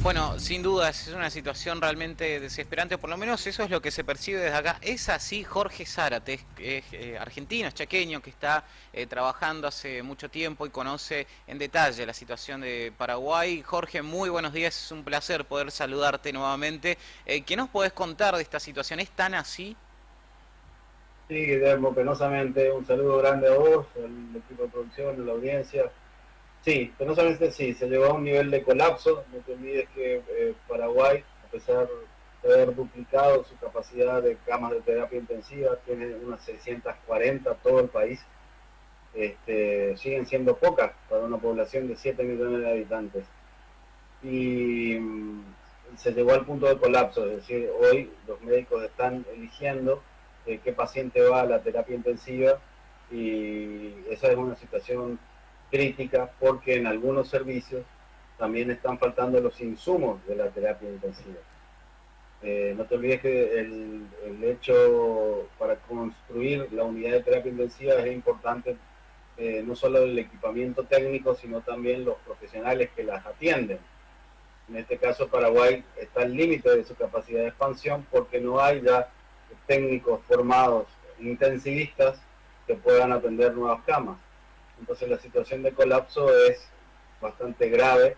Bueno, sin duda es una situación realmente desesperante, por lo menos eso es lo que se percibe desde acá. Es así, Jorge Zárate, es argentino, es chaqueño, que está trabajando hace mucho tiempo y conoce en detalle la situación de Paraguay. Jorge, muy buenos días, es un placer poder saludarte nuevamente. ¿Qué nos podés contar de esta situación? ¿Es tan así? Sí, Guillermo, penosamente, un saludo grande a vos, al equipo de producción, a la audiencia. Sí, penosamente sí, se llegó a un nivel de colapso. No te olvides que Paraguay, a pesar de haber duplicado su capacidad de camas de terapia intensiva, tiene unas 640 todo el país. Siguen siendo pocas para una población de 7 millones de habitantes. Y se llegó al punto de colapso, es decir, hoy los médicos están eligiendo qué paciente va a la terapia intensiva y esa es una situación crítica porque en algunos servicios también están faltando los insumos de la terapia intensiva. No te olvides que el hecho para construir la unidad de terapia intensiva es importante, no solo el equipamiento técnico, sino también los profesionales que las atienden. En este caso, Paraguay está al límite de su capacidad de expansión porque no hay ya técnicos formados intensivistas que puedan atender nuevas camas. Entonces la situación de colapso es bastante grave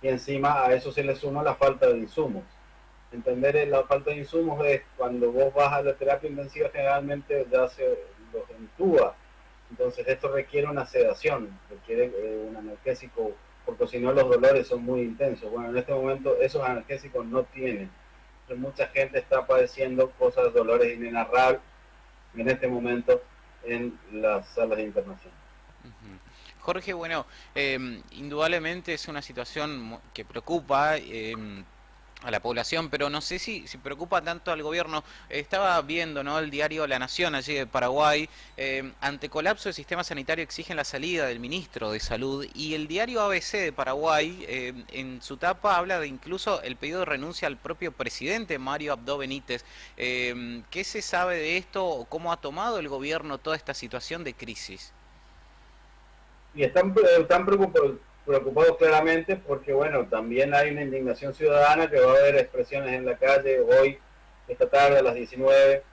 y encima a eso se le suma la falta de insumos. Entender la falta de insumos es cuando vos vas a la terapia intensiva, generalmente ya se los entuba, entonces esto requiere una sedación, requiere un analgésico, porque si no los dolores son muy intensos. Bueno, en este momento esos analgésicos no tienen. Entonces, mucha gente está padeciendo cosas, dolores inenarrables en este momento en las salas de internación. Ujú. Jorge, bueno, indudablemente es una situación que preocupa a la población, pero no sé si preocupa tanto al gobierno. Estaba viendo, ¿no?, el diario La Nación allí de Paraguay. Ante colapso del sistema sanitario exigen la salida del ministro de Salud, y el diario ABC de Paraguay en su tapa habla de incluso el pedido de renuncia al propio presidente Mario Abdo Benítez. ¿Qué se sabe de esto o cómo ha tomado el gobierno toda esta situación de crisis? Y están preocupados claramente porque, bueno, también hay una indignación ciudadana que va a haber expresiones en la calle hoy, esta tarde a las 19.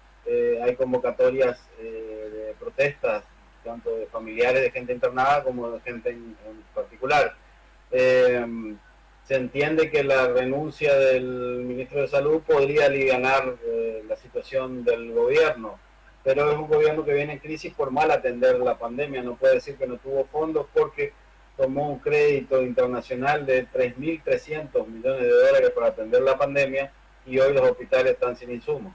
Hay convocatorias de protestas, tanto de familiares de gente internada como de gente en particular. Eh, Se entiende que la renuncia del ministro de Salud podría aliviar la situación del gobierno, pero es un gobierno que viene en crisis por mal atender la pandemia. No puede decir que no tuvo fondos porque tomó un crédito internacional de 3.300 millones de dólares para atender la pandemia y hoy los hospitales están sin insumos.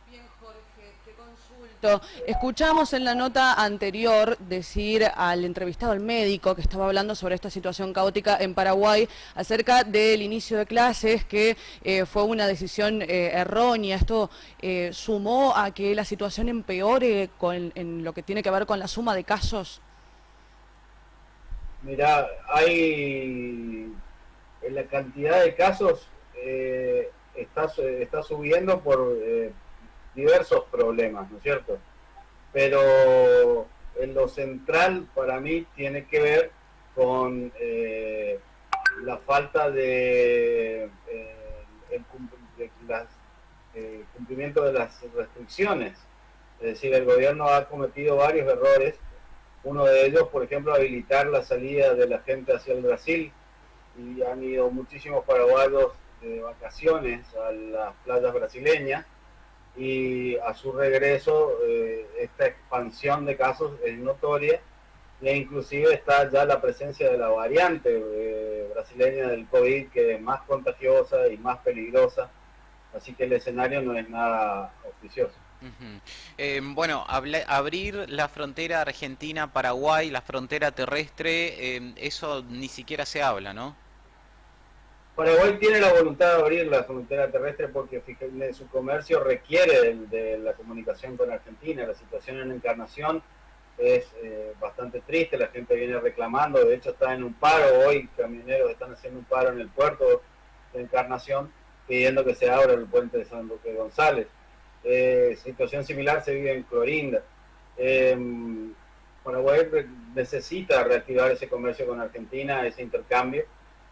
Bien, Jorge, te consulto. Escuchamos en la nota anterior decir al entrevistado, al médico, que estaba hablando sobre esta situación caótica en Paraguay, acerca del inicio de clases, que fue una decisión errónea. Esto sumó a que la situación empeore en lo que tiene que ver con la suma de casos. Mira, hay la cantidad de casos está subiendo por diversos problemas, ¿no es cierto? Pero en lo central para mí tiene que ver con la falta de las, cumplimiento de las restricciones. Es decir, el gobierno ha cometido varios errores. Uno de ellos, por ejemplo, habilitar la salida de la gente hacia el Brasil, y han ido muchísimos paraguayos de vacaciones a las playas brasileñas y a su regreso esta expansión de casos es notoria e inclusive está ya la presencia de la variante brasileña del COVID, que es más contagiosa y más peligrosa, así que el escenario no es nada auspicioso. Ujú. Bueno, abrir la frontera Argentina-Paraguay, la frontera terrestre, eso ni siquiera se habla, ¿no? Paraguay tiene la voluntad de abrir la frontera terrestre porque fíjense, su comercio requiere de la comunicación con Argentina. La situación en Encarnación es bastante triste, la gente viene reclamando, de hecho está en un paro hoy, camioneros están haciendo un paro en el puerto de Encarnación pidiendo que se abra el puente de San Roque González. Situación similar se vive en Clorinda. Eh, Paraguay necesita reactivar ese comercio con Argentina, ese intercambio,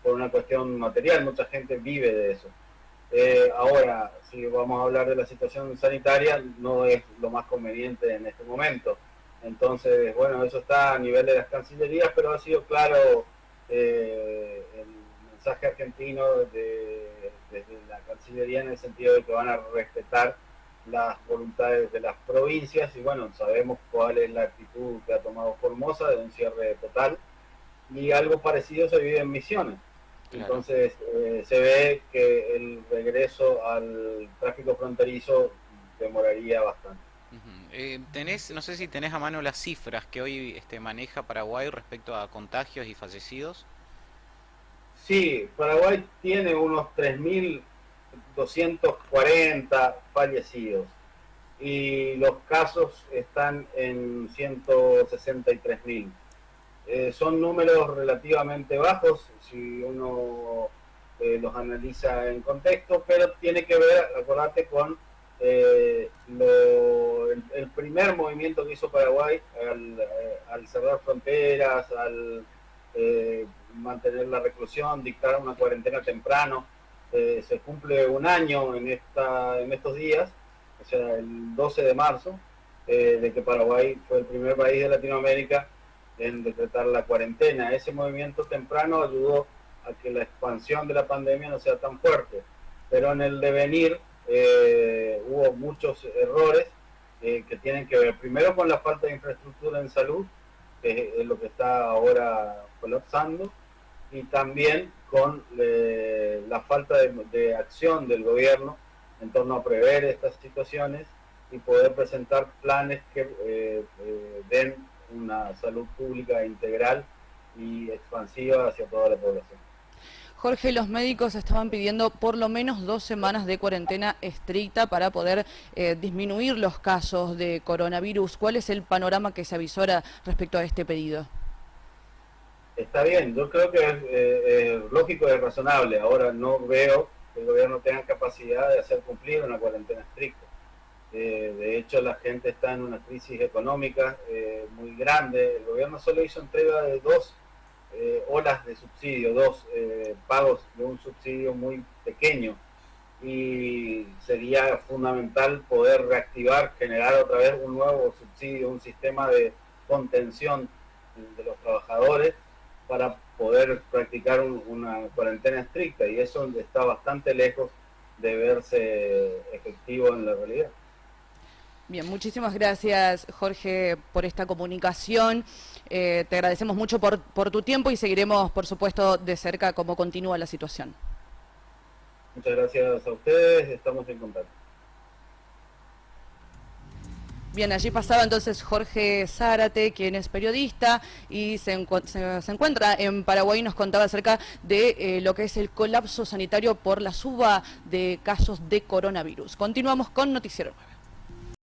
por una cuestión material, mucha gente vive de eso. Ahora, si vamos a hablar de la situación sanitaria, no es lo más conveniente en este momento. Entonces, bueno, eso está a nivel de las cancillerías, pero ha sido claro el mensaje argentino desde la Cancillería en el sentido de que van a respetar las voluntades de las provincias y bueno, sabemos cuál es la actitud que ha tomado Formosa de un cierre total y algo parecido se vive en Misiones. Claro. Entonces se ve que el regreso al tráfico fronterizo demoraría bastante. No sé si tenés a mano las cifras que hoy maneja Paraguay respecto a contagios y fallecidos. Sí, Paraguay tiene unos 3.240 fallecidos y los casos están en 163.000. Son números relativamente bajos si uno los analiza en contexto, pero tiene que ver, acordate, con el primer movimiento que hizo Paraguay al cerrar fronteras, al mantener la reclusión, dictar una cuarentena temprano. Se cumple un año en estos días, o sea, el 12 de marzo, de que Paraguay fue el primer país de Latinoamérica en decretar la cuarentena. Ese movimiento temprano ayudó a que la expansión de la pandemia no sea tan fuerte, pero en el devenir hubo muchos errores que tienen que ver primero con la falta de infraestructura en salud, que es lo que está ahora colapsando, y también con la falta de acción del gobierno en torno a prever estas situaciones y poder presentar planes que den una salud pública integral y expansiva hacia toda la población. Jorge, los médicos estaban pidiendo por lo menos 2 semanas de cuarentena estricta para poder disminuir los casos de coronavirus. ¿Cuál es el panorama que se avisora respecto a este pedido? Está bien, yo creo que es lógico y razonable. Ahora no veo que el gobierno tenga capacidad de hacer cumplir una cuarentena estricta. De hecho, la gente está en una crisis económica muy grande. El gobierno solo hizo entrega de 2 olas de subsidio, 2 pagos de un subsidio muy pequeño. Y sería fundamental poder reactivar, generar otra vez un nuevo subsidio, un sistema de contención de los trabajadores para poder practicar una cuarentena estricta. Y eso está bastante lejos de verse efectivo en la realidad. Bien, muchísimas gracias, Jorge, por esta comunicación. Te agradecemos mucho por tu tiempo y seguiremos, por supuesto, de cerca cómo continúa la situación. Muchas gracias a ustedes, estamos en contacto. Bien, allí pasaba entonces Jorge Zárate, quien es periodista y se encuentra en Paraguay y nos contaba acerca de lo que es el colapso sanitario por la suba de casos de coronavirus. Continuamos con Noticiero 9.